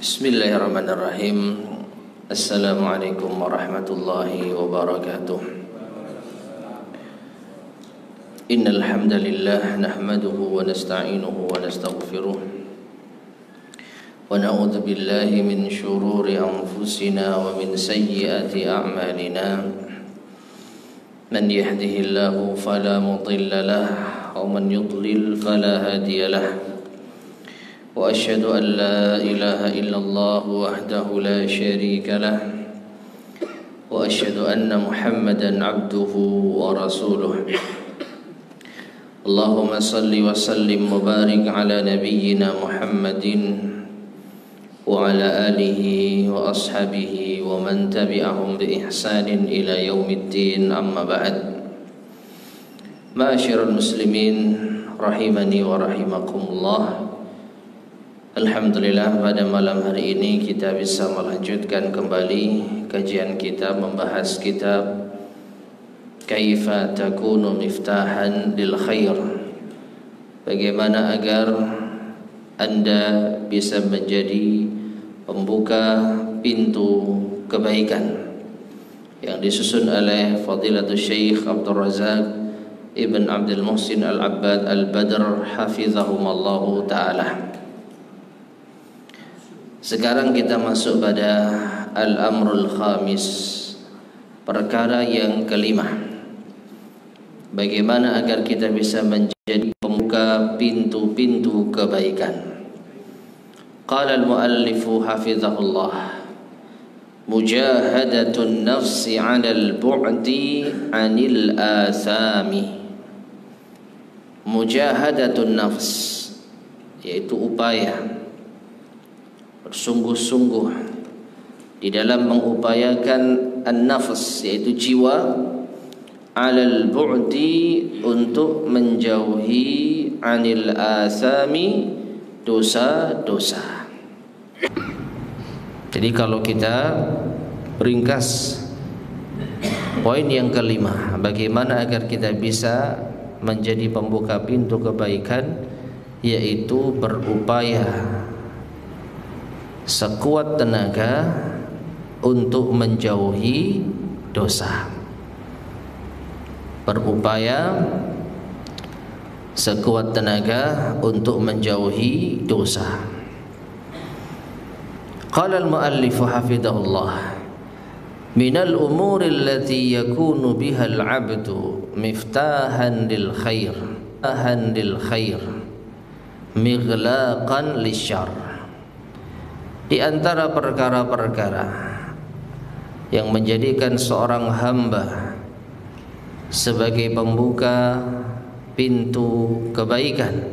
Bismillahirrahmanirrahim. Assalamualaikum warahmatullahi wabarakatuh. Innal hamdalillah nahmaduhu wa nasta'inuhu wa nastaghfiruh wa na'udzu billahi min shururi anfusina wa min sayyiati a'malina. Man yahdihillahu fala mudilla lahu wa man yudlil fala hadiya lahu. وأشهد أن لا إله إلا الله وحده لا شريك له وأشهد أن محمدا عبده ورسوله اللهم صل وسلم وبارك على نبينا محمد وعلى آله وأصحابه ومن تبعهم بإحسان إلى يوم الدين أما بعد. معاشر المسلمين rahimani wa rahimakumullah. Alhamdulillah, pada malam hari ini kita bisa melanjutkan kembali kajian kita membahas kitab Kaifa takunu miftahan lil khair. Bagaimana agar Anda bisa menjadi pembuka pintu kebaikan, yang disusun oleh Fadilatul Syekh Abdul Razak Ibn Abdul Muhsin Al-Abbad Al-Badr hafizahumallahu ta'ala. Sekarang kita masuk pada Al-Amrul Khamis, perkara yang kelima. Bagaimana agar kita bisa menjadi pembuka pintu-pintu kebaikan. Qala al-muallifu hafizahullah, mujahadatun nafsi 'ala al-bu'di 'anil athami. Mujahadatun nafs, yaitu upaya bersungguh-sungguh di dalam mengupayakan an-nafs, yaitu jiwa, 'alal bu'di, untuk menjauhi 'anil athami, dosa-dosa. Jadi kalau kita ringkas poin yang kelima, bagaimana agar kita bisa menjadi pembuka pintu kebaikan, yaitu berupaya sekuat tenaga untuk menjauhi dosa. Berupaya sekuat tenaga untuk menjauhi dosa. Qala al-muallif hafidhahullah, minal umuri allati yakunu biha al-'abdu miftahan lil khair, mighlaqan lisyarr. Di antara perkara-perkara yang menjadikan seorang hamba sebagai pembuka pintu kebaikan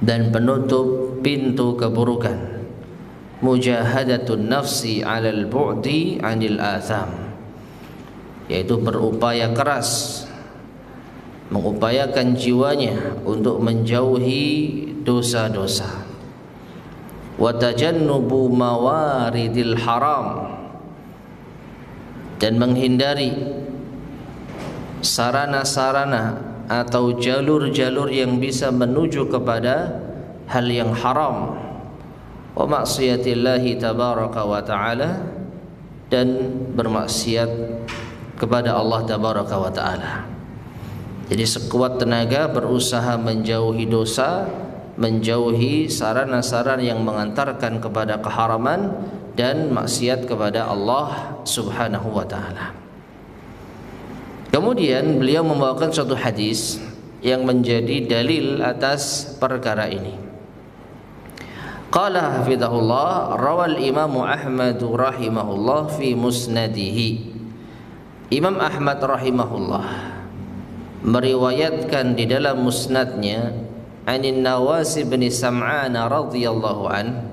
dan penutup pintu keburukan, mujahadatun nafsi 'alal bu'di 'anil atham, yaitu berupaya keras mengupayakan jiwanya untuk menjauhi dosa-dosa. Wa tajannubu mawaridil haram, dan menghindari sarana-sarana atau jalur-jalur yang bisa menuju kepada hal yang haram, wa maksiyatillahi tabaraka wa ta'ala, dan bermaksiat kepada Allah tabaraka wa ta'ala. Jadi sekuat tenaga berusaha menjauhi dosa, menjauhi sarana-sarana yang mengantarkan kepada keharaman dan maksiat kepada Allah subhanahu wa ta'ala. Kemudian beliau membawakan suatu hadis yang menjadi dalil atas perkara ini. Qala hafidhahullah, rawal Imam Ahmad rahimahullah fi musnadihi. Imam Ahmad rahimahullah meriwayatkan di dalam musnadnya anin Nawas bin Sam'an radhiyallahu an,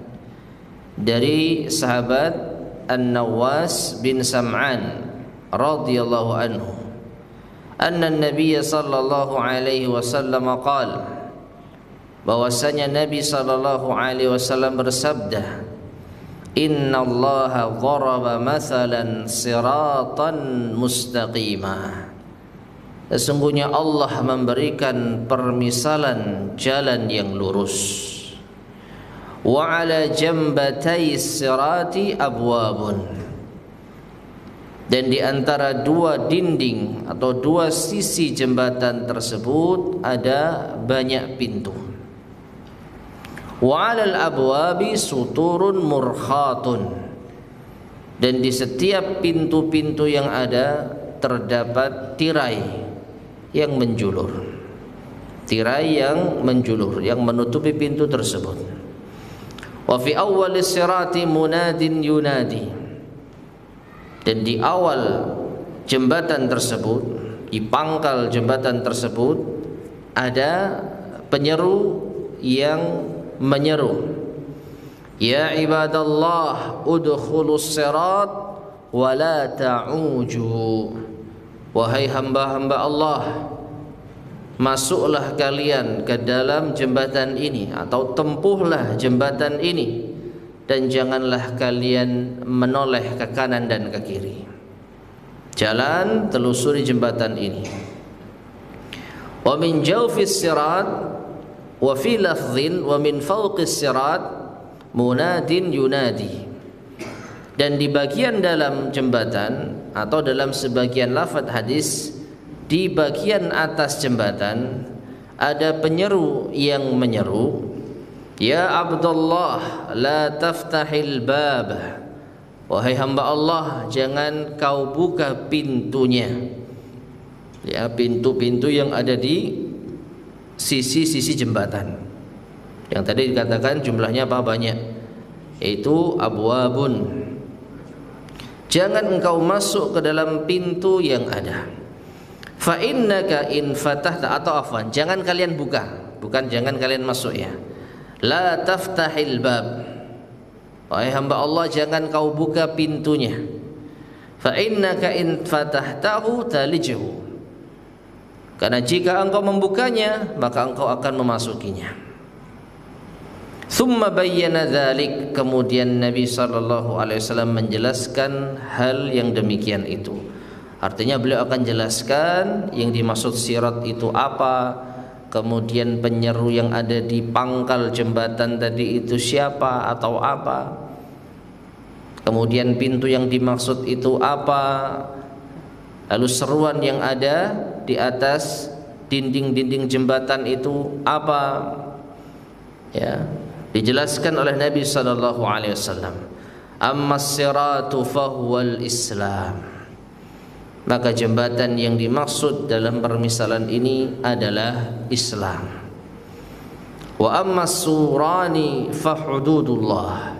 dari sahabat An-Nawas bin Sam'an radhiyallahu anhu, anna Nabiy sallallahu alaihi wasallam qala, bahwasanya Nabi sallallahu alaihi wasallam bersabda, innallaha dharaba mathalan siratan mustaqima, sesungguhnya Allah memberikan permisalan jalan yang lurus. wa 'ala jambatay sirati abwabun, dan di antara dua dinding atau dua sisi jembatan tersebut ada banyak pintu. Wa 'alal abwabi suturun murkhatun, dan di setiap pintu-pintu yang ada terdapat tirai yang menjulur. Tirai yang menjulur yang menutupi pintu tersebut. Wa fi awwalis sirati munadin yunadi, dan di awal jembatan tersebut, di pangkal jembatan tersebut ada penyeru yang menyeru, ya ibadallah udkhulus sirat wa la ta'uju, wahai hamba-hamba Allah, masuklah kalian ke dalam jembatan ini atau tempuhlah jembatan ini, dan janganlah kalian menoleh ke kanan dan ke kiri. Jalan telusuri jembatan ini. Wa min jawfis sirat wa fi lafdhin wa min fawqis sirat munadin yunadi, dan di bagian dalam jembatan atau dalam sebagian lafaz hadis, di bagian atas jembatan ada penyeru yang menyeru, ya Abdullah la taftahil bab, wahai hamba Allah jangan kau buka pintunya. Ya, pintu-pintu yang ada di sisi-sisi jembatan. Yang tadi dikatakan jumlahnya apa? Banyak, yaitu abwabun. Jangan engkau masuk ke dalam pintu yang ada. Fa innaka in fatahta, atau afwan, jangan kalian buka, bukan jangan kalian masuk ya. La taftahil bab, wahai hamba Allah jangan kau buka pintunya. Fa innaka in fatahtahu talijhu, karena jika engkau membukanya maka engkau akan memasukinya. Thumma bayyana dzalik, kemudian Nabi sallallahu alaihi wasallam menjelaskan hal yang demikian itu. Artinya beliau akan jelaskan yang dimaksud sirat itu apa, kemudian penyeru yang ada di pangkal jembatan tadi itu siapa atau apa, kemudian pintu yang dimaksud itu apa, lalu seruan yang ada di atas dinding-dinding jembatan itu apa, ya, dijelaskan oleh Nabi sallallahu alaihi wasallam. Ammas siratu fahuwal Islam, maka jembatan yang dimaksud dalam permisalan ini adalah Islam. Wa ammas surani fahududullah,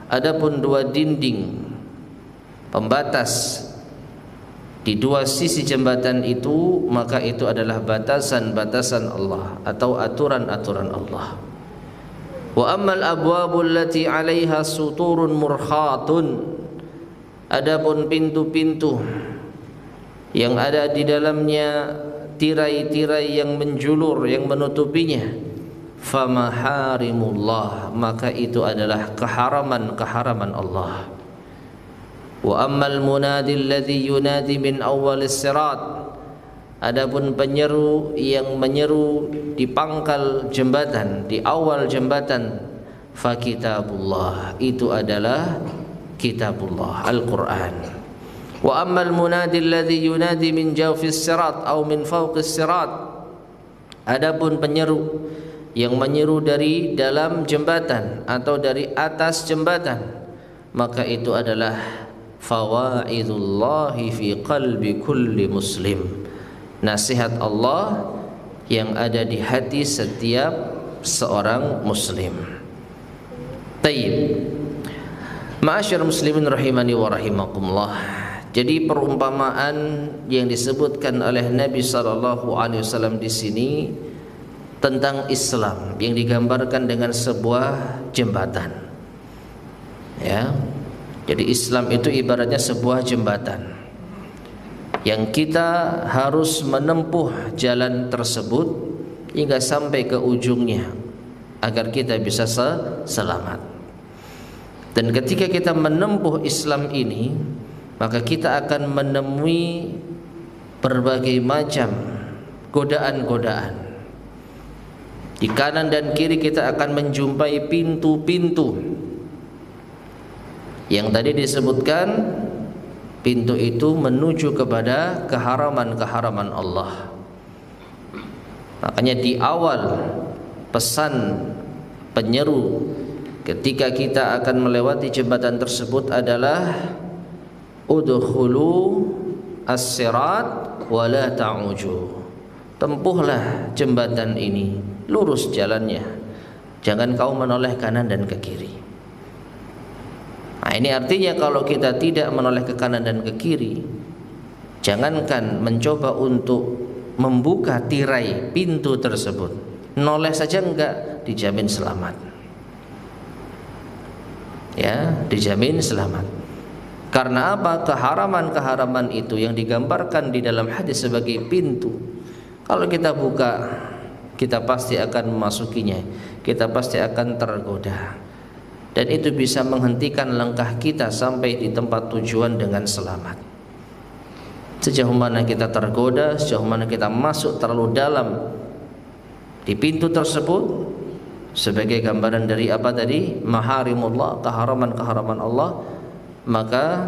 adapun dua dinding pembatas di dua sisi jembatan itu, maka itu adalah batasan-batasan Allah atau aturan-aturan Allah. Wa ammal abwabul lati 'alaiha suturun murkhatun, adapun pintu-pintu yang ada di dalamnya tirai-tirai yang menjulur yang menutupinya, famaharimullah, maka itu adalah keharaman-keharaman Allah. Wa ammal munadi alladhi yunadi min awwalis sirat, adapun penyeru yang menyeru di pangkal jembatan, di awal jembatan, fa kitabullah, itu adalah kitabullah, Al-Quran. Wa ammal munadi alladhi yunadi min jawfis sirat aw min fawqis sirat, adapun penyeru yang menyeru dari dalam jembatan atau dari atas jembatan, maka itu adalah fawaidullahi fi qalbi kulli muslim, nasihat Allah yang ada di hati setiap seorang muslim. Tayyib. Ma'asyar muslimin rahimani wa rahimakumullah. Jadi perumpamaan yang disebutkan oleh Nabi sallallahu alaihi wasallam di sini tentang Islam yang digambarkan dengan sebuah jembatan. Ya. Jadi Islam itu ibaratnya sebuah jembatan yang kita harus menempuh jalan tersebut hingga sampai ke ujungnya agar kita bisa selamat. Dan ketika kita menempuh Islam ini, maka kita akan menemui berbagai macam godaan-godaan Di kanan dan kiri kita akan menjumpai pintu-pintu yang tadi disebutkan. Pintu itu menuju kepada keharaman-keharaman Allah. Makanya di awal pesan penyeru ketika kita akan melewati jembatan tersebut adalah udkhulu as-sirat wa la ta'uju. Tempuhlah jembatan ini, lurus jalannya, jangan kau menoleh kanan dan ke kiri. Nah, ini artinya kalau kita tidak menoleh ke kanan dan ke kiri, jangankan mencoba untuk membuka tirai pintu tersebut, noleh saja enggak, dijamin selamat. Ya, dijamin selamat. Karena apa? Keharaman-keharaman itu yang digambarkan di dalam hadis sebagai pintu, kalau kita buka, kita pasti akan memasukinya, kita pasti akan tergoda. Dan itu bisa menghentikan langkah kita sampai di tempat tujuan dengan selamat. Sejauh mana kita tergoda, sejauh mana kita masuk terlalu dalam di pintu tersebut, sebagai gambaran dari apa tadi? Maharimullah, keharaman-keharaman Allah, maka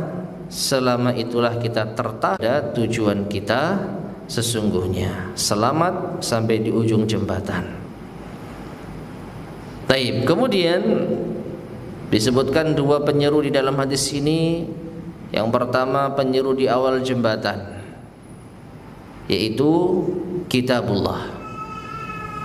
selama itulah kita tertahan tujuan kita sesungguhnya, selamat sampai di ujung jembatan. Baik, kemudian disebutkan dua penyeru di dalam hadis ini. Yang pertama penyeru di awal jembatan, yaitu kitabullah.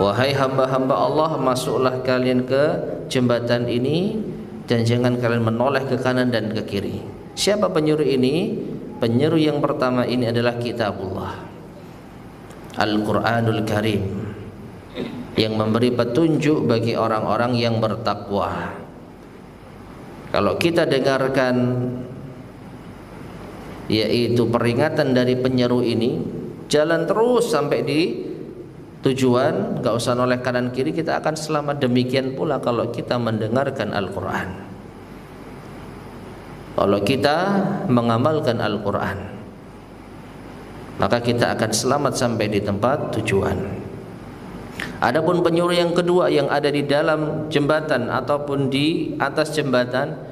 Wahai hamba-hamba Allah, masuklah kalian ke jembatan ini dan jangan kalian menoleh ke kanan dan ke kiri. Siapa penyeru ini? Penyeru yang pertama ini adalah kitabullah, Al-Quranul Karim, yang memberi petunjuk bagi orang-orang yang bertakwa. Kalau kita dengarkan yaitu peringatan dari penyeru ini, jalan terus sampai di tujuan, enggak usah noleh kanan kiri, kita akan selamat. Demikian pula kalau kita mendengarkan Al-Quran, kalau kita mengamalkan Al-Quran, maka kita akan selamat sampai di tempat tujuan. Adapun penyuruh yang kedua yang ada di dalam jembatan ataupun di atas jembatan,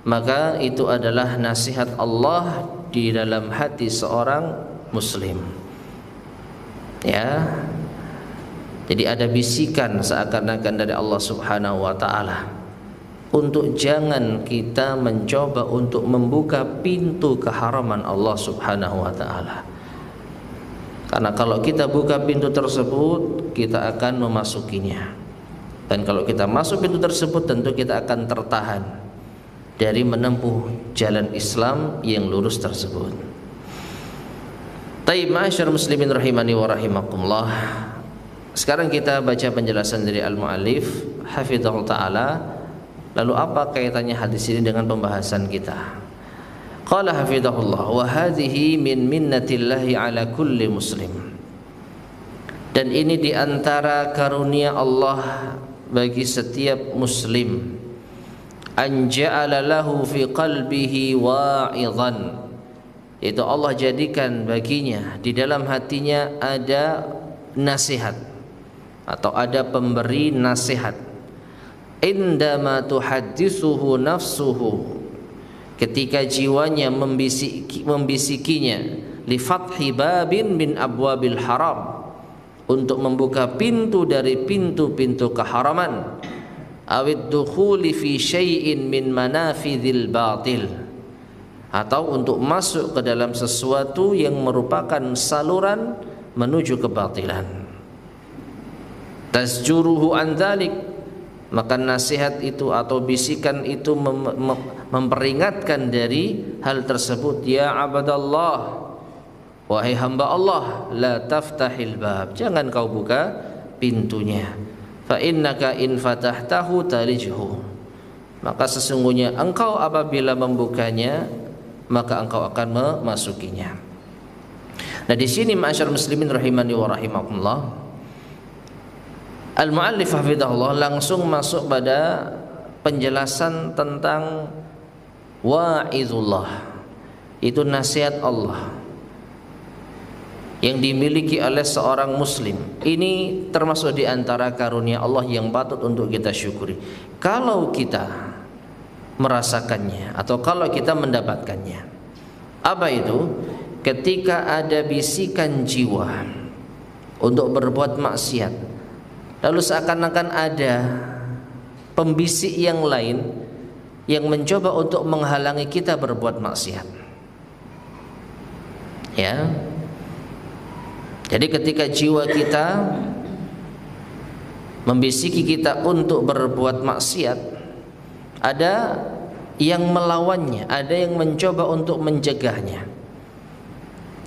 maka itu adalah nasihat Allah di dalam hati seorang muslim. Ya. Jadi ada bisikan seakan-akan dari Allah Subhanahu wa taala untuk jangan kita mencoba untuk membuka pintu keharaman Allah Subhanahu wa taala. Karena kalau kita buka pintu tersebut, kita akan memasukinya. Dan kalau kita masuk pintu tersebut, tentu kita akan tertahan dari menempuh jalan Islam yang lurus tersebut. Taib, ma'asyar muslimin rahimani wa rahimakumullah. Sekarang kita baca penjelasan dari al-mu'allif hafizahullah ta'ala. Lalu apa kaitannya hadis ini dengan pembahasan kita? Qala hafizahullah, wa hadhihi min minnatillahi ala kulli muslim. Dan ini diantara karunia Allah bagi setiap muslim, an ja'ala lahu fi qalbihi wa'idhan, yaitu Allah jadikan baginya di dalam hatinya ada nasihat atau ada pemberi nasihat. Indama tuhaddithuhu nafsuhu, ketika jiwanya membisikinya, li fathi babin min abwabil haram, untuk membuka pintu dari pintu-pintu keharaman, awid dukhuli fi syai'in min manafidhil batil, atau untuk masuk ke dalam sesuatu yang merupakan saluran menuju kebatilan. Tasjuruhu an dzalik, maka nasihat itu atau bisikan itu memperingatkan dari hal tersebut. Ya abadallah, wahai hamba Allah, la taftahil bab, jangan kau buka pintunya. Fa innaka in fatahtahu talijhu, maka sesungguhnya engkau apabila membukanya, maka engkau akan memasukinya. Nah, di sini ma'asyar muslimin rahimani wa rahimakumullah, al-mu'allif hafizahullah langsung masuk pada penjelasan tentang wa'izullah, itu nasihat Allah yang dimiliki oleh seorang muslim. Ini termasuk di antara karunia Allah yang patut untuk kita syukuri. Kalau kita merasakannya atau kalau kita mendapatkannya. Apa itu? Ketika ada bisikan jiwa untuk berbuat maksiat, lalu seakan-akan ada pembisik yang lain yang mencoba untuk menghalangi kita berbuat maksiat. Ya. Jadi ketika jiwa kita membisiki kita untuk berbuat maksiat, ada yang melawannya, ada yang mencoba untuk mencegahnya.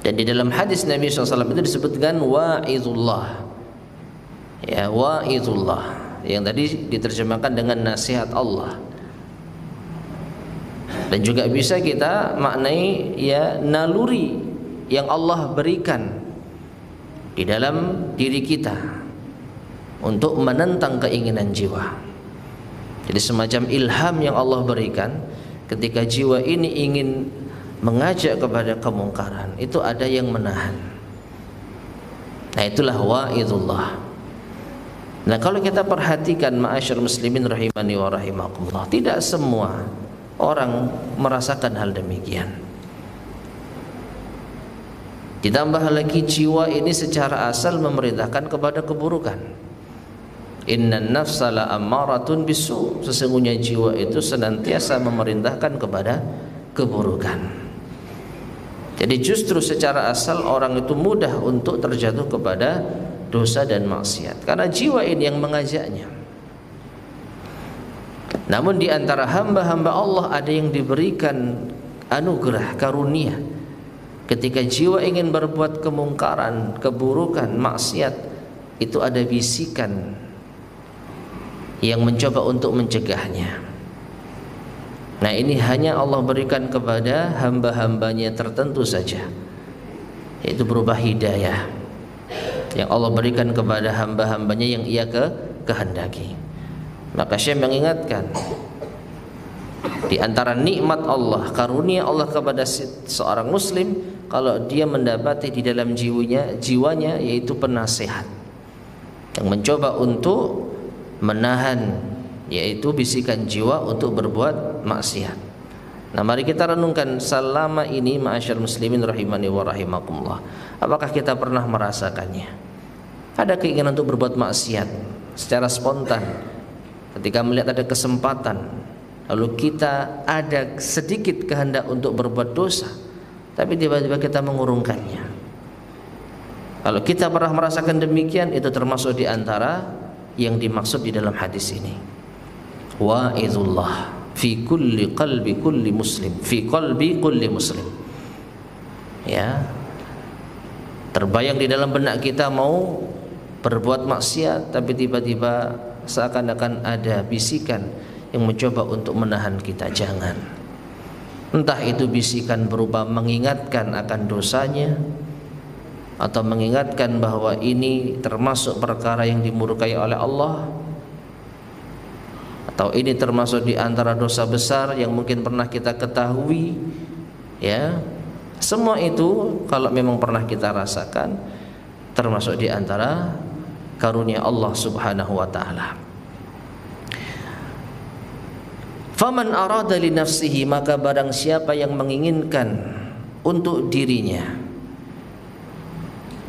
Dan di dalam hadis Nabi SAW itu disebutkan wa'idullah. Ya, wa'idullah, yang tadi diterjemahkan dengan nasihat Allah. Dan juga bisa kita maknai ya naluri yang Allah berikan di dalam diri kita untuk menentang keinginan jiwa. Jadi semacam ilham yang Allah berikan ketika jiwa ini ingin mengajak kepada kemungkaran, itu ada yang menahan. Nah, itulah wa'idullah. Nah, kalau kita perhatikan ma'asyar muslimin rahimani wa rahimakumullah, tidak semua orang merasakan hal demikian. Ditambah lagi jiwa ini secara asal memerintahkan kepada keburukan. Innan nafsa la ammaratun bisu. Sesungguhnya jiwa itu senantiasa memerintahkan kepada keburukan. Jadi justru secara asal orang itu mudah untuk terjatuh kepada dosa dan maksiat karena jiwa ini yang mengajaknya. Namun di antara hamba-hamba Allah ada yang diberikan anugerah karunia. Ketika jiwa ingin berbuat kemungkaran, keburukan, maksiat, itu ada bisikan yang mencoba untuk mencegahnya. Nah, ini hanya Allah berikan kepada hamba-hambanya tertentu saja, yaitu berupa hidayah yang Allah berikan kepada hamba-hambanya yang ia kehendaki. Maka Syekh mengingatkan, di antara nikmat Allah, karunia Allah kepada seorang muslim, kalau dia mendapati di dalam jiwanya yaitu penasehat yang mencoba untuk menahan yaitu bisikan jiwa untuk berbuat maksiat. Nah, mari kita renungkan selama ini ma'asyar muslimin rahimani wa rahimakumullah. Apakah kita pernah merasakannya? Ada keinginan untuk berbuat maksiat secara spontan ketika melihat ada kesempatan, lalu kita ada sedikit kehendak untuk berbuat dosa, tapi tiba-tiba kita mengurungkannya. Kalau kita pernah merasakan demikian, itu termasuk di antara yang dimaksud di dalam hadis ini. Wa'idullah fi kulli qalbi kulli muslim, fi qalbi kulli muslim. Ya, terbayang di dalam benak kita mau berbuat maksiat, tapi tiba-tiba seakan-akan ada bisikan yang mencoba untuk menahan kita. Jangan. Entah itu bisikan berupa mengingatkan akan dosanya, atau mengingatkan bahwa ini termasuk perkara yang dimurkai oleh Allah, atau ini termasuk di antara dosa besar yang mungkin pernah kita ketahui. Ya, semua itu kalau memang pernah kita rasakan, termasuk di antara karunia Allah Subhanahu wa taala. Faman arada li nafsihi, maka barang siapa yang menginginkan untuk dirinya,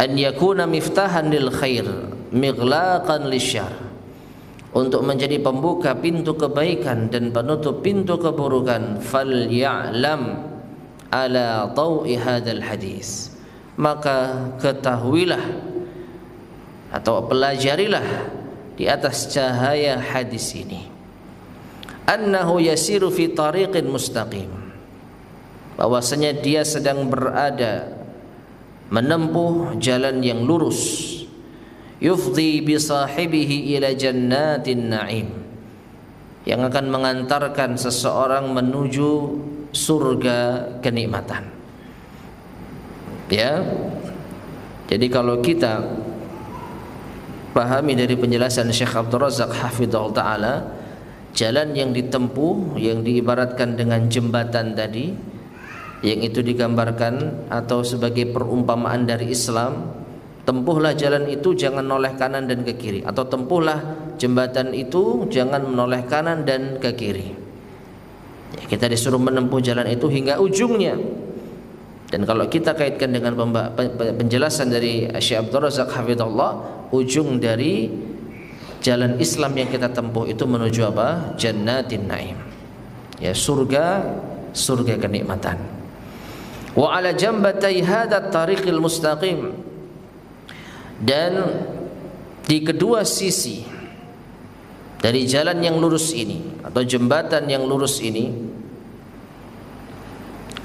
an yakuna miftahan lil khair mighlaqan lisyarr, untuk menjadi pembuka pintu kebaikan dan penutup pintu keburukan, falya'lam ala tau'i hadzal hadis, maka ketahuilah atau pelajarilah di atas cahaya hadis ini, annahu yasiru fi tariqin mustaqim, bahwasanya dia sedang berada menempuh jalan yang lurus, yufdi bi sahibihi ila jannatin na'im, yang akan mengantarkan seseorang menuju surga kenikmatan. Ya, jadi kalau kita pahami dari penjelasan Syekh Abdul Razak hafizahullah ta'ala, jalan yang ditempuh yang diibaratkan dengan jembatan tadi, yang itu digambarkan atau sebagai perumpamaan dari Islam. Tempuhlah jalan itu, jangan noleh kanan dan ke kiri, atau tempuhlah jembatan itu, jangan menoleh kanan dan ke kiri. Ya, kita disuruh menempuh jalan itu hingga ujungnya. Dan kalau kita kaitkan dengan penjelasan dari Syekh Abdul Razak hafizahullah, ujung dari jalan Islam yang kita tempuh itu menuju apa? Jannatin Naim. Ya, surga kenikmatan. Wa ala jambatai hadzal tariqil mustaqim. Dan di kedua sisi dari jalan yang lurus ini atau jembatan yang lurus ini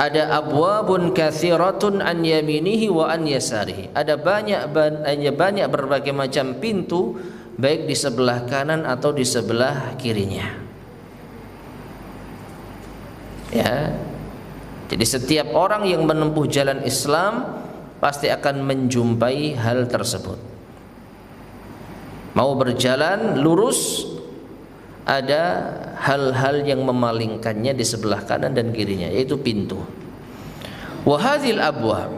ada abwabun katsiratun an yaminihi wa an yasarihi. Ada banyak berbagai macam pintu, baik di sebelah kanan atau di sebelah kirinya. Ya. Jadi setiap orang yang menempuh jalan Islam pasti akan menjumpai hal tersebut. Mau berjalan lurus, ada hal-hal yang memalingkannya di sebelah kanan dan kirinya, yaitu pintu. Wa hadzal abwab,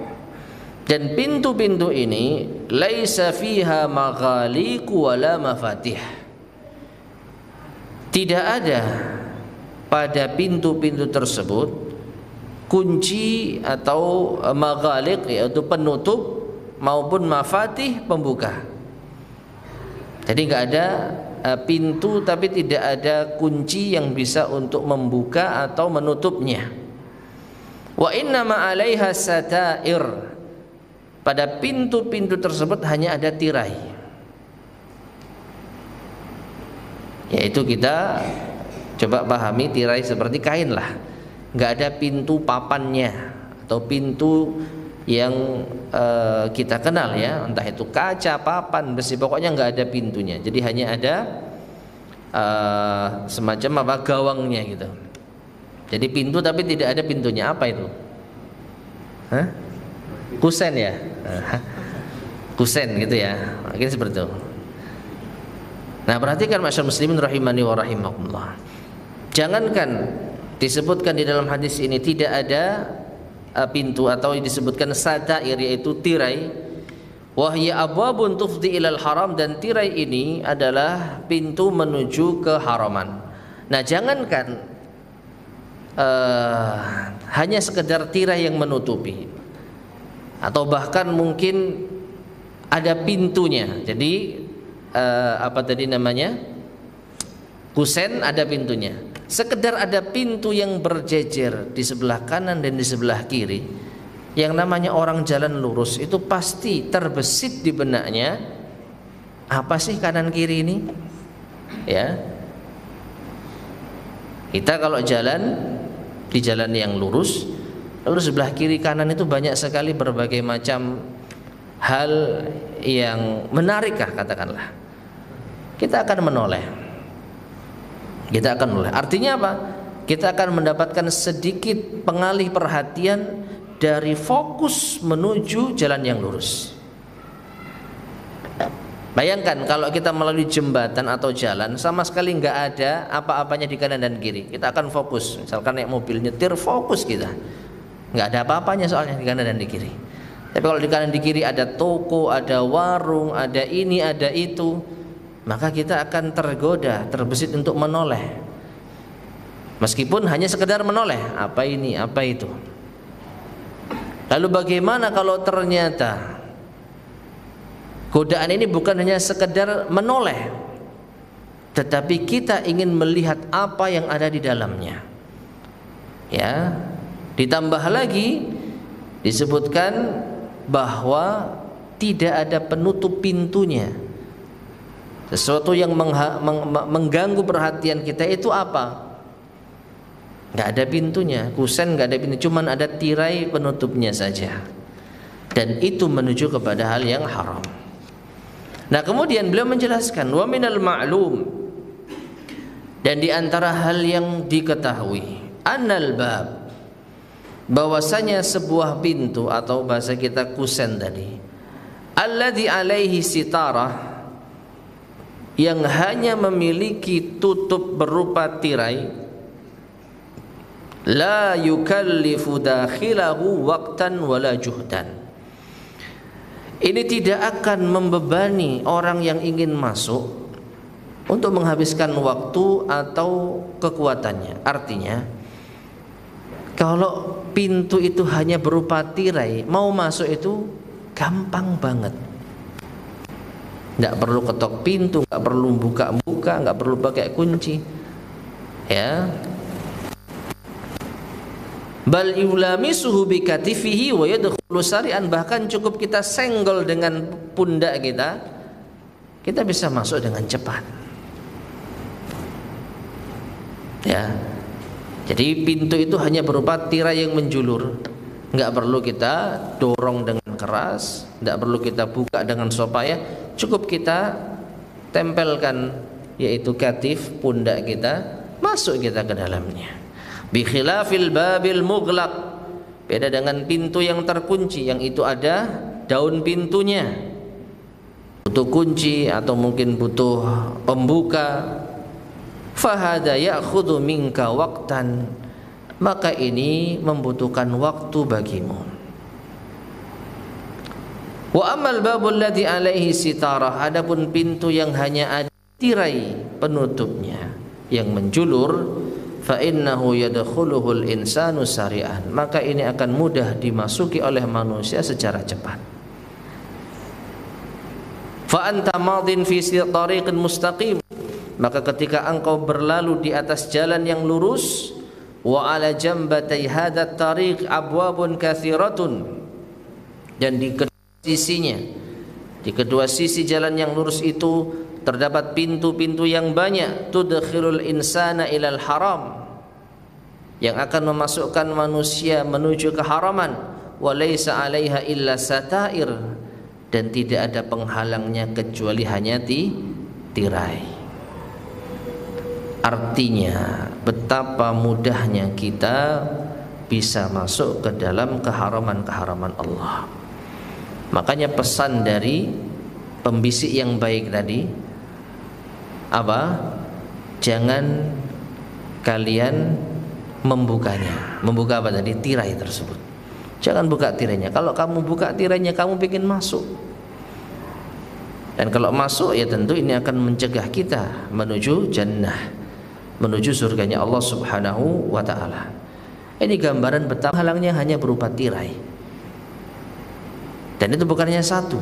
dan pintu-pintu ini laisa fiha maghaliq wala mafatih. Tidak ada pada pintu-pintu tersebut kunci atau maghaliq, yaitu penutup, maupun mafatih, pembuka. Jadi enggak ada pintu tapi tidak ada kunci yang bisa untuk membuka atau menutupnya. Wa inna ma 'alaiha satair. Pada pintu-pintu tersebut hanya ada tirai. Yaitu kita coba pahami tirai seperti kain lah. Enggak ada pintu papannya atau pintu yang kita kenal ya, entah itu kaca, papan, besi, pokoknya enggak ada pintunya. Jadi hanya ada semacam apa, gawangnya gitu. Jadi pintu tapi tidak ada pintunya. Apa itu? Hah? Kusen ya? Kusen gitu ya. Mungkin seperti itu. Nah, perhatikan masyarakat muslimin rahimani wa rahimakumullah. Jangankan disebutkan di dalam hadis ini tidak ada pintu atau disebutkan satair, yaitu tirai. Wahya abwabun tufdi ilal haram, dan tirai ini adalah pintu menuju ke haraman. Nah, jangankan hanya sekedar tirai yang menutupi, atau bahkan mungkin ada pintunya. Jadi apa tadi namanya? Kusen ada pintunya. Sekedar ada pintu yang berjejer di sebelah kanan dan di sebelah kiri, yang namanya orang jalan lurus itu pasti terbesit di benaknya, apa sih kanan kiri ini? Ya, kita kalau jalan di jalan yang lurus, lalu sebelah kiri kanan itu banyak sekali berbagai macam hal yang menarik, katakanlah, kita akan menoleh. Artinya apa? Kita akan mendapatkan sedikit pengalih perhatian dari fokus menuju jalan yang lurus. Bayangkan kalau kita melalui jembatan atau jalan, sama sekali nggak ada apa-apanya di kanan dan kiri. Kita akan fokus. Misalkan naik mobil nyetir, fokus kita. Nggak ada apa-apanya soalnya di kanan dan di kiri. Tapi kalau di kanan di kiri ada toko, ada warung, ada ini, ada itu, maka kita akan tergoda, terbesit untuk menoleh. Meskipun hanya sekedar menoleh, apa ini, apa itu. Lalu bagaimana kalau ternyata godaan ini bukan hanya sekedar menoleh, tetapi kita ingin melihat apa yang ada di dalamnya. Ya, ditambah lagi disebutkan bahwa tidak ada penutup pintunya. Sesuatu yang mengganggu perhatian kita itu apa? Nggak ada pintunya, kusen nggak ada pintu, cuman ada tirai penutupnya saja. Dan itu menuju kepada hal yang haram. Nah, kemudian beliau menjelaskan wa minal ma'lum, dan di antara hal yang diketahui, annal bab, bahwasanya sebuah pintu atau bahasa kita kusen tadi, alladzi alaihi sitarah, yang hanya memiliki tutup berupa tirai, la yukallifu dakhilahu waqtan wala juhdan. Ini tidak akan membebani orang yang ingin masuk untuk menghabiskan waktu atau kekuatannya. Artinya, kalau pintu itu hanya berupa tirai, mau masuk itu gampang banget. Nggak perlu ketok pintu, nggak perlu buka-buka, nggak perlu pakai kunci. Ya. Bal yulamisuhu bikatifihi wa yadkhulu sari'an, bahkan cukup kita senggol dengan pundak kita bisa masuk dengan cepat. Ya. Jadi pintu itu hanya berupa tirai yang menjulur, nggak perlu kita dorong dengan keras, nggak perlu kita buka dengan supaya, cukup kita tempelkan yaitu katif pundak kita, masuk kita ke dalamnya. Bi khilafil babil mughlaq, beda dengan pintu yang terkunci, yang itu ada daun pintunya, butuh kunci atau mungkin butuh pembuka. Fahada ya'khudhu minka waqtan, maka ini membutuhkan waktu bagimu. Wa amal babul ladzi alaihi sitarah, adapun pintu yang hanya ada tirai penutupnya yang menjulur, fa innahu yadkhuluhul insanu sari'an, maka ini akan mudah dimasuki oleh manusia secara cepat. Fa anta madin fi tariqin mustaqim, maka ketika engkau berlalu di atas jalan yang lurus, wa ala jambatay hadat tariq abwabun kathiratun, dan di kedua sisinya, di kedua sisi jalan yang lurus itu terdapat pintu-pintu yang banyak, tudkhilul insana ilal haram, yang akan memasukkan manusia menuju keharaman, wa laisa 'alaiha illa satair, dan tidak ada penghalangnya kecuali hanya tirai. Artinya betapa mudahnya kita bisa masuk ke dalam keharaman-keharaman Allah. Makanya pesan dari pembisik yang baik tadi apa? Jangan kalian membukanya. Membuka apa tadi? Tirai tersebut. Jangan buka tirainya. Kalau kamu buka tirainya, kamu ingin masuk. Dan kalau masuk, ya tentu ini akan mencegah kita menuju jannah, menuju surganya Allah Subhanahu wa ta'ala. Ini gambaran betapa halangnya hanya berupa tirai. Dan itu bukannya satu,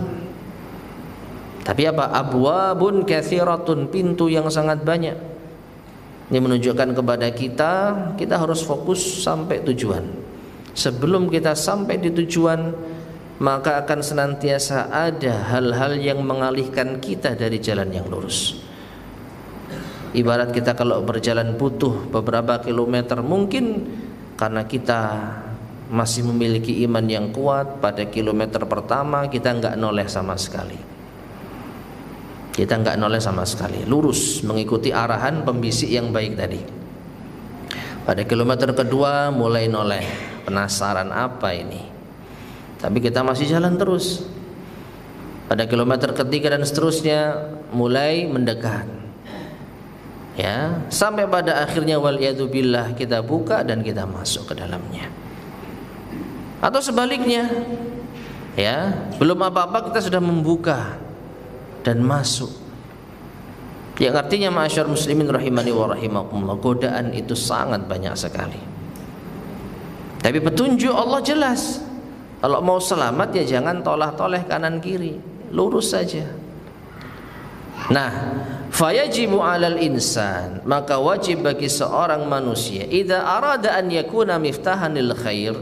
tapi apa? Abwabun kathiratun, pintu yang sangat banyak. Ini menunjukkan kepada kita harus fokus sampai tujuan. Sebelum kita sampai di tujuan, maka akan senantiasa ada hal-hal yang mengalihkan kita dari jalan yang lurus. Ibarat kita kalau berjalan butuh beberapa kilometer, mungkin karena kita masih memiliki iman yang kuat, pada kilometer pertama kita nggak noleh sama sekali. Kita nggak noleh sama sekali, lurus mengikuti arahan pembisik yang baik tadi. Pada kilometer kedua mulai noleh, penasaran apa ini, tapi kita masih jalan terus. Pada kilometer ketiga dan seterusnya mulai mendekat, ya, sampai pada akhirnya waliyadzubillah kita buka dan kita masuk ke dalamnya. Atau sebaliknya, ya, belum apa-apa kita sudah membuka dan masuk. Yang artinya ma'asyar muslimin rahimani wa rahimakumullah, godaan itu sangat banyak sekali. Tapi petunjuk Allah jelas. Kalau mau selamat ya jangan tolah-toleh kanan kiri, lurus saja. Nah, fayajibu 'alal insan, maka wajib bagi seorang manusia, idza arada an yakuna miftahan lil khair,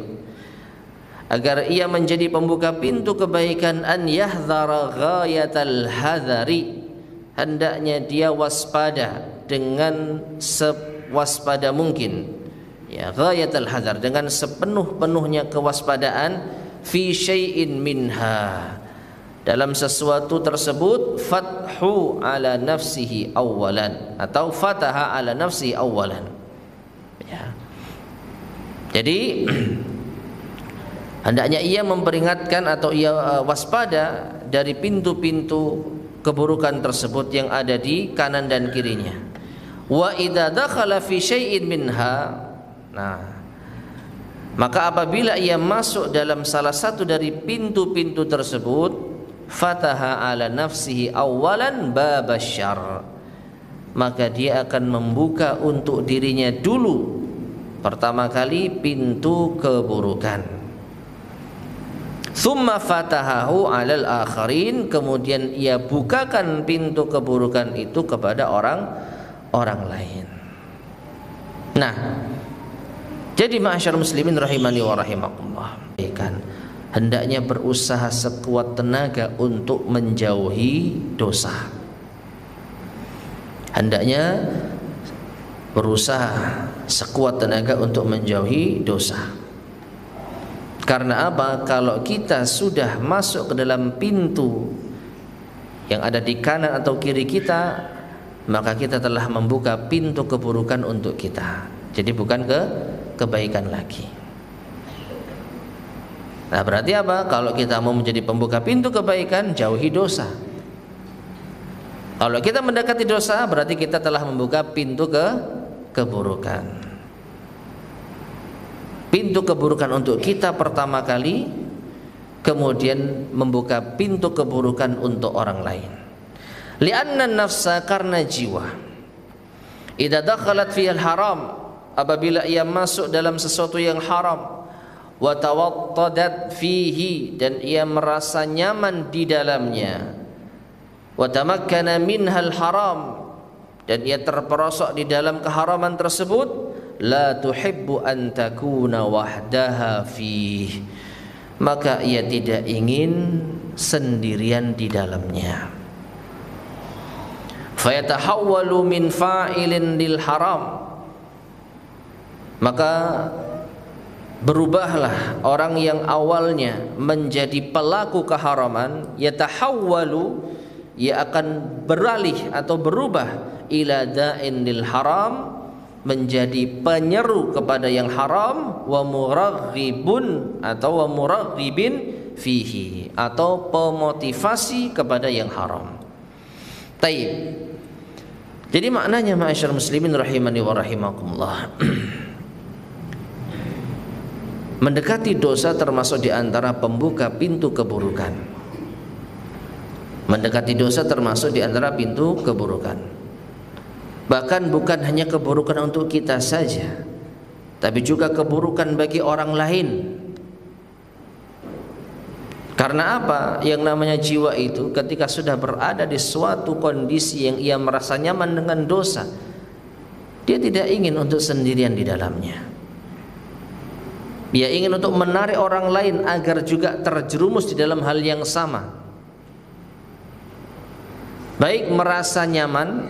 agar ia menjadi pembuka pintu kebaikan, an yahdhara ghayatal hadari, hendaknya dia waspada dengan sewaspada mungkin, ya, ghayatal hadar, dengan sepenuh-penuhnya kewaspadaan, fi syai'in minha, dalam sesuatu tersebut, fathu ala nafsihi awalan, atau fataha ala nafsihi awalan, ya. Jadi hendaknya ia memperingatkan atau ia waspada dari pintu-pintu keburukan tersebut yang ada di kanan dan kirinya. Wa idza dakhala fi syai'in minha, nah, Maka apabila ia masuk dalam salah satu dari pintu-pintu tersebut, fataha ala nafsihi awalan babasyar, maka dia akan membuka untuk dirinya dulu pertama kali pintu keburukan. Thumma fatahahu alal akharin, kemudian ia bukakan pintu keburukan itu kepada orang lain. Nah, jadi ma'asyar muslimin rahimani wa rahimakumullah, hendaknya berusaha sekuat tenaga untuk menjauhi dosa. Hendaknya berusaha sekuat tenaga untuk menjauhi dosa. Karena apa? Kalau kita sudah masuk ke dalam pintu yang ada di kanan atau kiri kita, maka kita telah membuka pintu keburukan untuk kita. Jadi bukan kebaikan lagi. Nah, berarti apa? Kalau kita mau menjadi pembuka pintu kebaikan, jauhi dosa. Kalau kita mendekati dosa, berarti kita telah membuka pintu keburukan. Pintu keburukan untuk kita pertama kali, kemudian membuka pintu keburukan untuk orang lain. Li'anna nafsa, karena jiwa, idza dakhalat fil haram, apabila ia masuk dalam sesuatu yang haram, wa tawattadat fihi, dan ia merasa nyaman di dalamnya, wa tamakkana minhal haram, dan ia terperosok di dalam keharaman tersebut, la tuhibbu an takuna wahdaha fihi, maka ia tidak ingin sendirian di dalamnya. Fayatahawwalu min fa'ilin lil haram, maka berubahlah orang yang awalnya menjadi pelaku keharaman, yatahawwalu, ia akan beralih atau berubah, ila da'in lil haram, menjadi penyeru kepada yang haram, wa muraghibun atau wa muraghibin fihi, atau pemotivasi kepada yang haram. Taib. Jadi maknanya ma'asyar muslimin rahimani wa rahimakumullah, mendekati dosa termasuk di antara pembuka pintu keburukan. Mendekati dosa termasuk di antara pintu keburukan. Bahkan bukan hanya keburukan untuk kita saja, tapi juga keburukan bagi orang lain. Karena apa? Yang namanya jiwa itu ketika sudah berada di suatu kondisi yang ia merasa nyaman dengan dosa, dia tidak ingin untuk sendirian di dalamnya. Dia ingin untuk menarik orang lain agar juga terjerumus di dalam hal yang sama. Baik merasa nyaman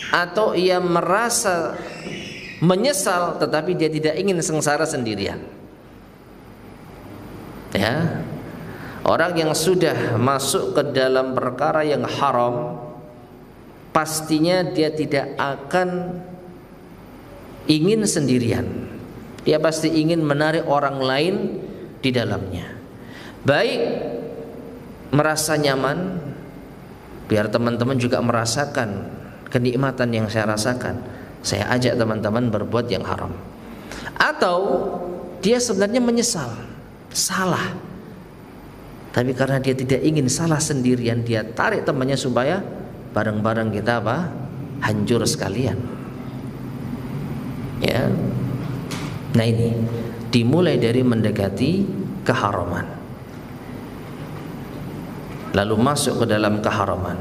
atau ia merasa menyesal, tetapi dia tidak ingin sengsara sendirian. Ya. Orang yang sudah masuk ke dalam perkara yang haram, pastinya dia tidak akan ingin sendirian. Dia pasti ingin menarik orang lain di dalamnya. Baik merasa nyaman, biar teman-teman juga merasakan kenikmatan yang saya rasakan, saya ajak teman-teman berbuat yang haram. Atau dia sebenarnya menyesal, salah, tapi karena dia tidak ingin salah sendirian, dia tarik temannya supaya bareng-bareng kita apa? Hancur sekalian. Ya. Nah, ini dimulai dari mendekati keharaman, lalu masuk ke dalam keharaman.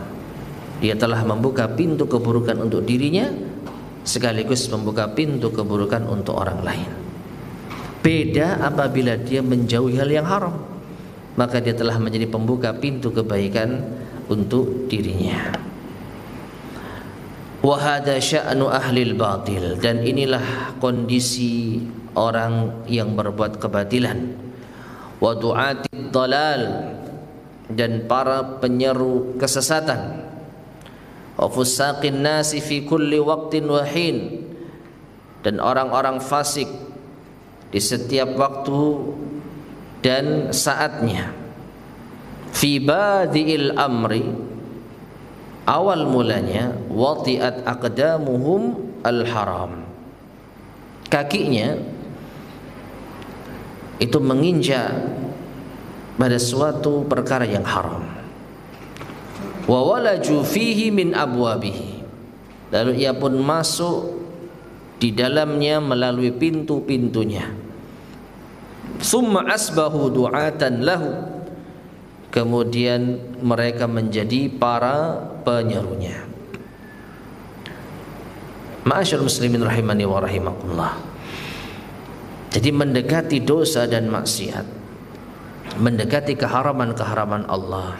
Dia telah membuka pintu keburukan untuk dirinya, sekaligus membuka pintu keburukan untuk orang lain. Beda apabila dia menjauhi hal yang haram, maka dia telah menjadi pembuka pintu kebaikan untuk dirinya. Wa hadza sya'nu ahlil batil, dan inilah kondisi orang yang berbuat kebatilan. Wa du'atid dalal, dan para penyeru kesesatan. Wa fusaqin nasi fi kulli waqtin wa hin, dan orang-orang fasik di setiap waktu dan saatnya. Fi badi'il amri, awal mulanya, wati'at aqdamuhum al-haram, kakinya itu menginjak pada suatu perkara yang haram. Wa walaju fihi min abwabihi, lalu ia pun masuk di dalamnya melalui pintu-pintunya. Summa asbahu du'atan lahu, kemudian mereka menjadi para penyerunya. Ma'asyarul muslimin rahimani wa rahimakumullah. Jadi mendekati dosa dan maksiat, mendekati keharaman-keharaman Allah,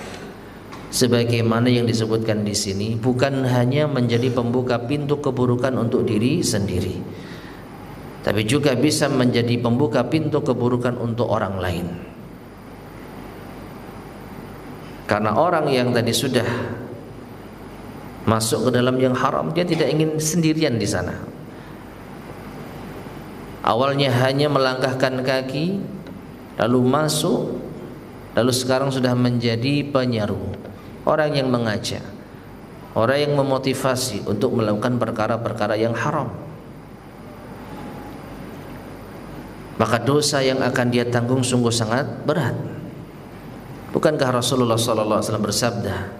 sebagaimana yang disebutkan di sini, bukan hanya menjadi pembuka pintu keburukan untuk diri sendiri, tapi juga bisa menjadi pembuka pintu keburukan untuk orang lain. Karena orang yang tadi sudah masuk ke dalam yang haram, dia tidak ingin sendirian di sana. Awalnya hanya melangkahkan kaki, lalu masuk, lalu sekarang sudah menjadi penyeru, orang yang mengajak, orang yang memotivasi untuk melakukan perkara-perkara yang haram. Maka dosa yang akan dia tanggung sungguh sangat berat. Bukankah Rasulullah SAW bersabda,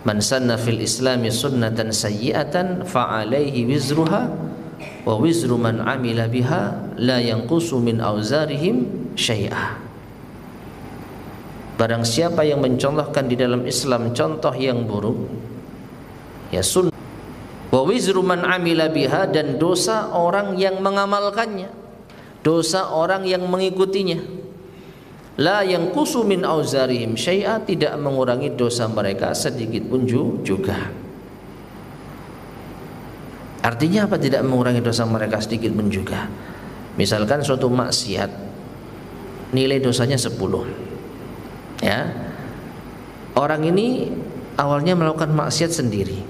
"Man sanna fil islami sunnatan sayyi'atan fa'alaihi wizruha wa wizru man amila biha la yanqusu min auzarihim syai'ah." Barang siapa yang mencontohkan di dalam Islam contoh yang buruk, ya sunnah, wa wizru man amila biha, dan dosa orang yang mengamalkannya, dosa orang yang mengikutinya, la yanqusu min auzarihim syai'ah, tidak mengurangi dosa mereka sedikit pun juga. Artinya apa tidak mengurangi dosa mereka sedikit pun juga? Misalkan suatu maksiat nilai dosanya 10, ya, orang ini awalnya melakukan maksiat sendiri,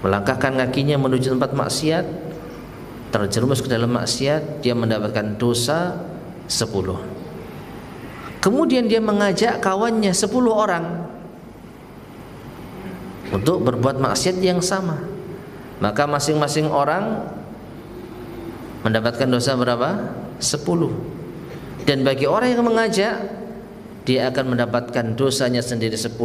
melangkahkan kakinya menuju tempat maksiat, terjerumus ke dalam maksiat, dia mendapatkan dosa 10. Kemudian dia mengajak kawannya 10 orang untuk berbuat maksiat yang sama, maka masing-masing orang mendapatkan dosa berapa? 10. Dan bagi orang yang mengajak, dia akan mendapatkan dosanya sendiri 10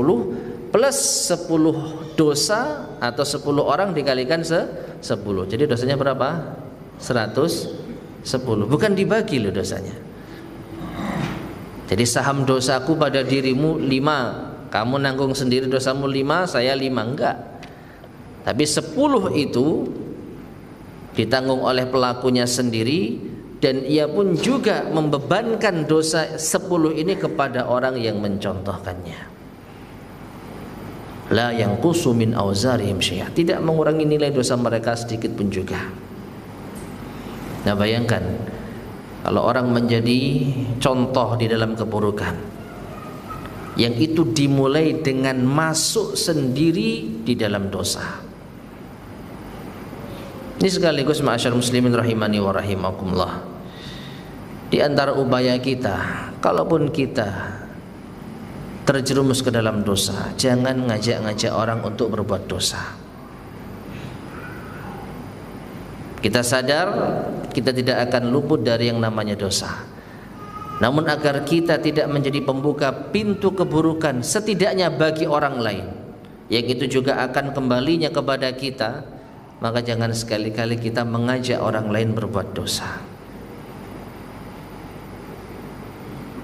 plus 10 dosa, atau 10 orang dikalikan 10. Jadi dosanya berapa? 110. Bukan dibagi loh dosanya. Jadi saham dosaku pada dirimu 5, kamu nanggung sendiri dosamu 5, saya 5, enggak. Tapi 10 itu ditanggung oleh pelakunya sendiri, dan ia pun juga membebankan dosa 10 ini kepada orang yang mencontohkannya. La yanqusu min auzarihim syai'ah, tidak mengurangi nilai dosa mereka sedikit pun juga. Nah, bayangkan kalau orang menjadi contoh di dalam keburukan, yang itu dimulai dengan masuk sendiri di dalam dosa. Ini sekaligus ma'asyarul muslimin rahimani wa rahimakumullah, di antara upaya kita, kalaupun kita terjerumus ke dalam dosa, jangan ngajak-ngajak orang untuk berbuat dosa. Kita sadar kita tidak akan luput dari yang namanya dosa. Namun agar kita tidak menjadi pembuka pintu keburukan setidaknya bagi orang lain, yang itu juga akan kembalinya kepada kita, maka jangan sekali-kali kita mengajak orang lain berbuat dosa.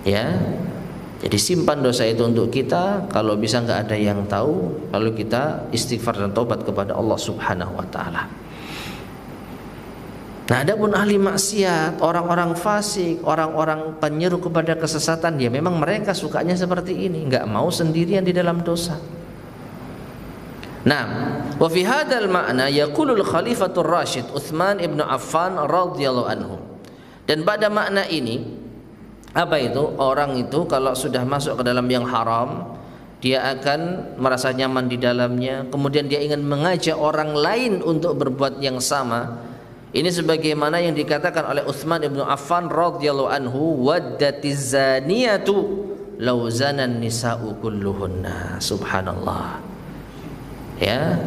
Ya, jadi simpan dosa itu untuk kita. Kalau bisa nggak ada yang tahu, lalu kita istighfar dan taubat kepada Allah Subhanahu wa taala. Nah, adapun ahli maksiat, orang-orang fasik, orang-orang penyeru kepada kesesatan, ya memang mereka sukanya seperti ini, nggak mau sendirian di dalam dosa. Nah, wa fi hadzal ma'na yaqulul khalifatur rasyid Utsman ibn Affan radhiyallahu anhu. Dan pada makna ini, apa itu? Orang itu kalau sudah masuk ke dalam yang haram, dia akan merasa nyaman di dalamnya, kemudian dia ingin mengajak orang lain untuk berbuat yang sama. Ini sebagaimana yang dikatakan oleh Utsman ibn Affan radhiyallahu anhu, waddatiz zaniyatu law zanan nisa'u kulluhunna. Subhanallah. Ya,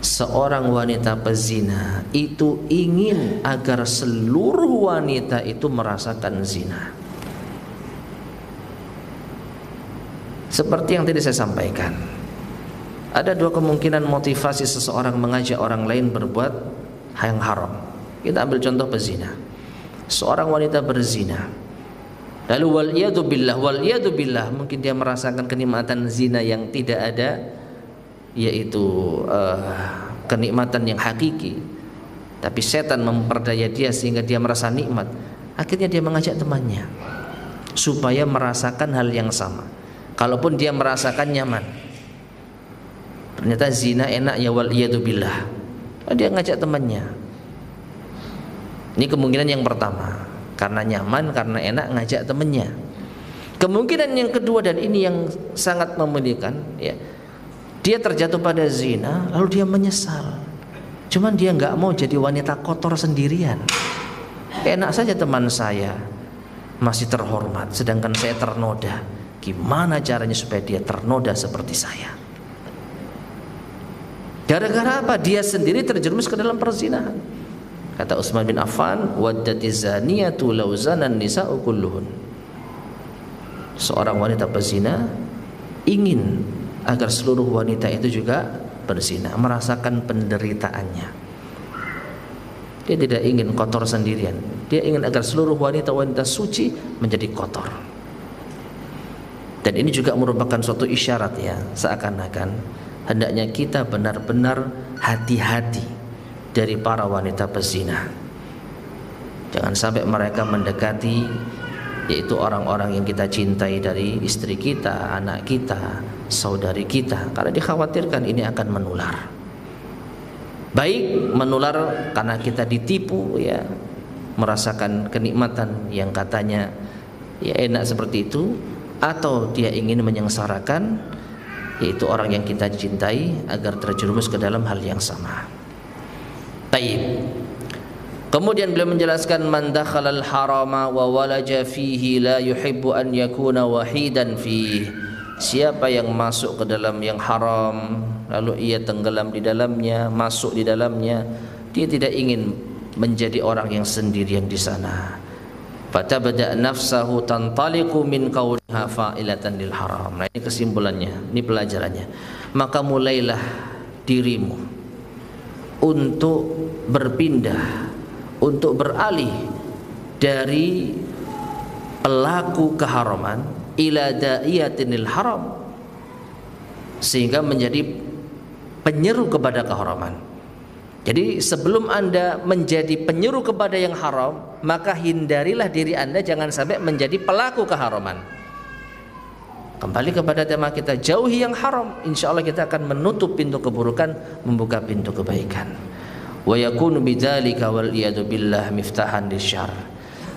seorang wanita pezina itu ingin agar seluruh wanita itu merasakan zina. Seperti yang tadi saya sampaikan, ada dua kemungkinan motivasi seseorang mengajak orang lain berbuat yang haram. Kita ambil contoh pezina. Seorang wanita berzina, lalu wal iyadu billah, mungkin dia merasakan kenikmatan zina yang tidak ada, yaitu kenikmatan yang hakiki, tapi setan memperdaya dia sehingga dia merasa nikmat. Akhirnya dia mengajak temannya supaya merasakan hal yang sama, kalaupun dia merasakan nyaman. Ternyata zina enak ya, wal iyadu billah. Dia ngajak temannya. Ini kemungkinan yang pertama, karena nyaman, karena enak ngajak temannya. Kemungkinan yang kedua, dan ini yang sangat memedihkan, ya, dia terjatuh pada zina lalu dia menyesal. Cuman dia nggak mau jadi wanita kotor sendirian. Enak saja teman saya masih terhormat, sedangkan saya ternoda. Gimana caranya supaya dia ternoda seperti saya? Gara-gara apa? Dia sendiri terjerumus ke dalam perzinahan. Kata Utsman bin Affan, waddatiz zaniyatu law zanan nisa'u kulluhun. Seorang wanita pezina ingin agar seluruh wanita itu juga berzina, merasakan penderitaannya. Dia tidak ingin kotor sendirian. Dia ingin agar seluruh wanita-wanita suci menjadi kotor. Dan ini juga merupakan suatu isyarat, ya, seakan-akan hendaknya kita benar-benar hati-hati dari para wanita pezina. Jangan sampai mereka mendekati, yaitu orang-orang yang kita cintai dari istri kita, anak kita, saudari kita, karena dikhawatirkan ini akan menular. Baik menular karena kita ditipu, ya, merasakan kenikmatan yang katanya ya enak seperti itu, atau dia ingin menyengsarakan, yaitu orang yang kita cintai agar terjerumus ke dalam hal yang sama. Baik. Kemudian beliau menjelaskan, man dakhalal harama wa walaja fihi la yuhibbu an yakuna wahidan fihi. Siapa yang masuk ke dalam yang haram lalu ia tenggelam di dalamnya, masuk di dalamnya, dia tidak ingin menjadi orang yang sendirian di sana. Fatabda nafsahu tantaliqu min kauniha fa'ilatan lil haram. Nah, ini kesimpulannya, ini pelajarannya. Maka mulailah dirimu untuk berpindah, untuk beralih dari pelaku keharaman ila da'iyatinil haram, sehingga menjadi penyeru kepada keharaman. Jadi sebelum Anda menjadi penyeru kepada yang haram, maka hindarilah diri Anda jangan sampai menjadi pelaku keharaman. Kembali kepada tema kita, jauhi yang haram, insya Allah kita akan menutup pintu keburukan, membuka pintu kebaikan. Wa yakunu bidzalika wal iyadu billah miftahan lisyarr.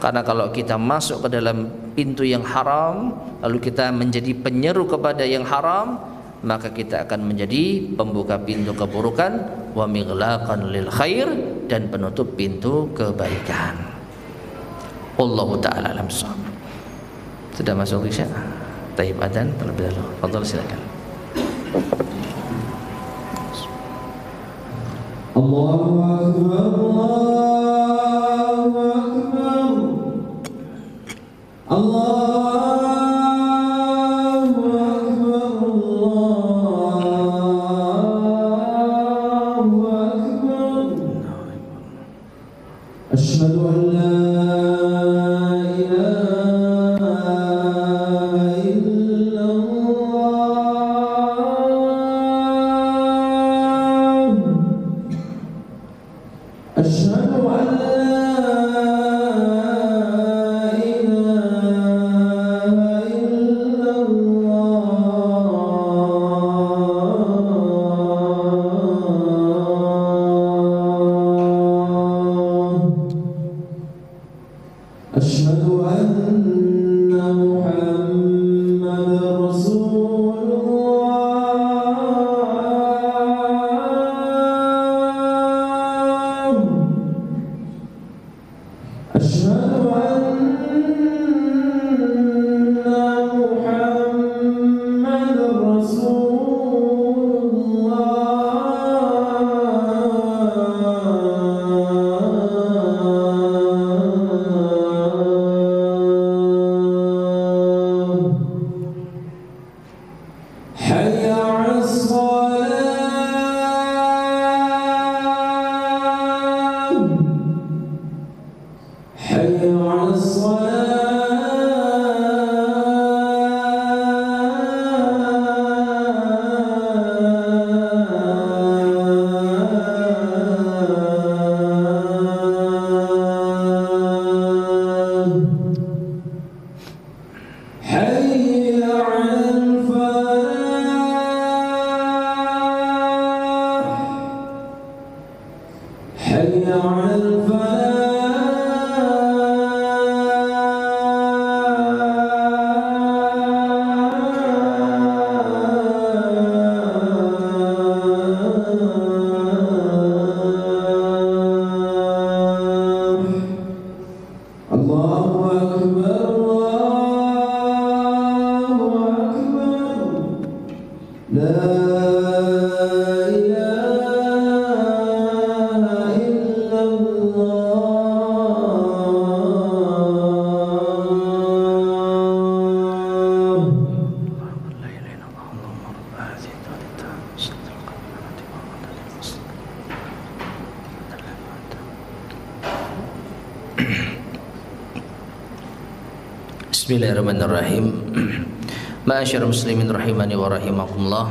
Karena kalau kita masuk ke dalam pintu yang haram, lalu kita menjadi penyeru kepada yang haram, maka kita akan menjadi pembuka pintu keburukan, wa mighlaqan lil khair, dan penutup pintu kebaikan. Wallahu ta'ala alam shawab. Sudah masuk isya? Taib adzan terlebih dahulu. Fadhil, silakan. Allahu akbar, Allahu akbar, Allahu akbar, Allahu akbar. Asyhadu an la حي على الفلاح الله أكبر الله أكبر لا إله إلا الله Bismillahirrahmanirrahim. Ma'asyarul muslimin rahimani wa rahimakumullah.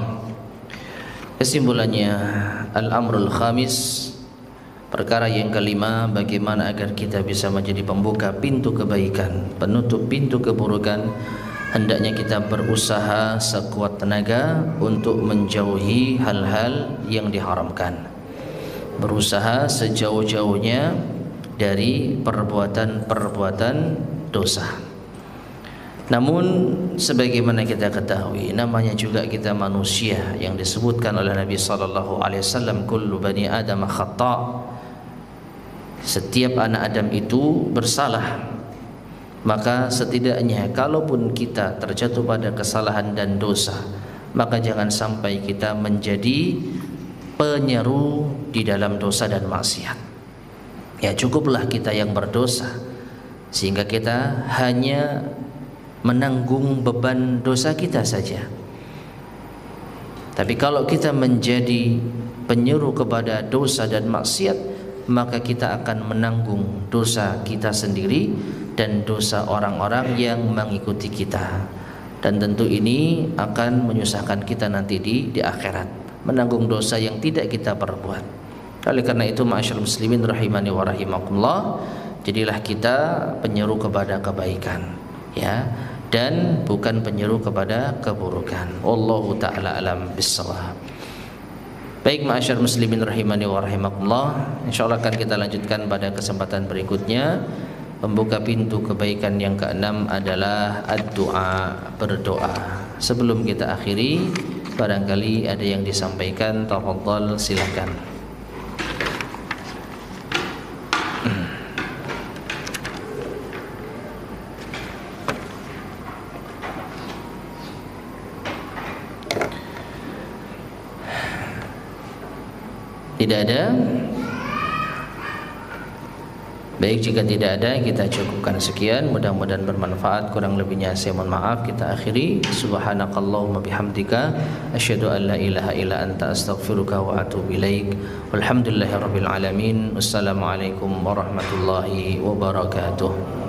Kesimpulannya, al-amrul khamis, perkara yang kelima, bagaimana agar kita bisa menjadi pembuka pintu kebaikan, penutup pintu keburukan. Hendaknya kita berusaha sekuat tenaga untuk menjauhi hal-hal yang diharamkan, berusaha sejauh-jauhnya dari perbuatan-perbuatan dosa. Namun sebagaimana kita ketahui, namanya juga kita manusia, yang disebutkan oleh Nabi sallallahu alaihi wasallam, kullu bani adam khata'. Setiap anak Adam itu bersalah. Maka setidaknya kalaupun kita terjatuh pada kesalahan dan dosa, maka jangan sampai kita menjadi penyeru di dalam dosa dan maksiat. Ya, cukuplah kita yang berdosa sehingga kita hanya menanggung beban dosa kita saja. Tapi kalau kita menjadi penyeru kepada dosa dan maksiat, maka kita akan menanggung dosa kita sendiri dan dosa orang-orang yang mengikuti kita. Dan tentu ini akan menyusahkan kita nanti di akhirat, menanggung dosa yang tidak kita perbuat. Oleh karena itu, ma'asyarul muslimin rahimani wa rahimakumullah, jadilah kita penyeru kepada kebaikan, ya, dan bukan penyeru kepada keburukan. Wallahu ta'ala alam bissawab. Baik, ma'asyar muslimin rahimani wa rahimakumullah, insyaallah akan kita lanjutkan pada kesempatan berikutnya. Pembuka pintu kebaikan yang keenam adalah ad-du'a, berdoa. Sebelum kita akhiri, barangkali ada yang disampaikan, tafadhal, silakan. Tidak ada? Baik, jika tidak ada, kita cukupkan sekian. Mudah-mudahan bermanfaat. Kurang lebihnya saya mohon maaf. Kita akhiri. Subhanakallahumma bihamdika asyhadu an la ilaha illa anta astaghfiruka wa atubu ilaik. Walhamdulillahirabbil alamin. Wassalamualaikum warahmatullahi wabarakatuh.